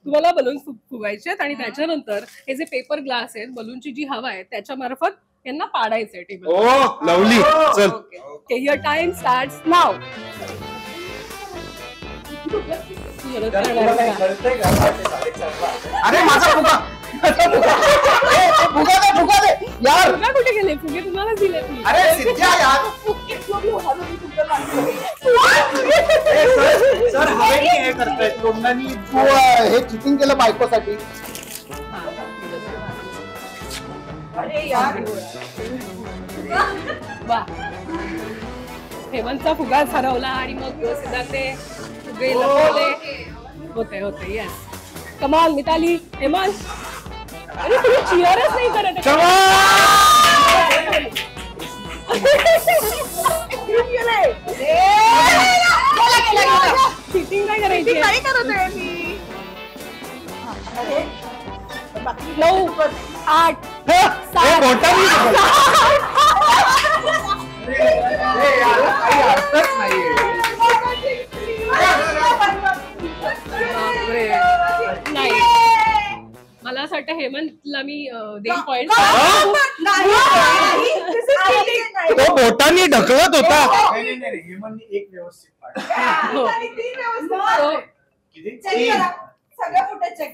तुम्हाला बलून फुगायचे आहेत आणि त्याच्यानंतर हे जे पेपर ग्लास आहेत बलूनची जी हवा आहे त्याच्या मार्फत यांना पाडायचंय टेबल. ओ लवली, चल. Okay, your time starts now. अरे माझा फुगा फुगा दे यार. फुगा कुठे गेले? फुगे तुम्हाला दिले. अरे सिद्ध्या यार. सर हवेने हे करताय तोंडानी. हे चिटिंग केलं बायकोसाठी. अरे यार वा. हेमंतचा फुगाच हरवला आणि मग सिद्धार्थ फुगे लपवले. होते येस. कमाल मिताली. हेमंत अरे तुम्ही चिअरच नाही करत. चिटिंग नाही करायची. काय करत आहे मी? 9 8 7 बोटांनी काही अर्थच नाहीये. नाही मला असं वाटतं हेमंतला मी देईन पॉइंट. तो बोटांनी ढकलत होता. हेमंतनी एक व्यवस्थित सगळं फुटेज चेक.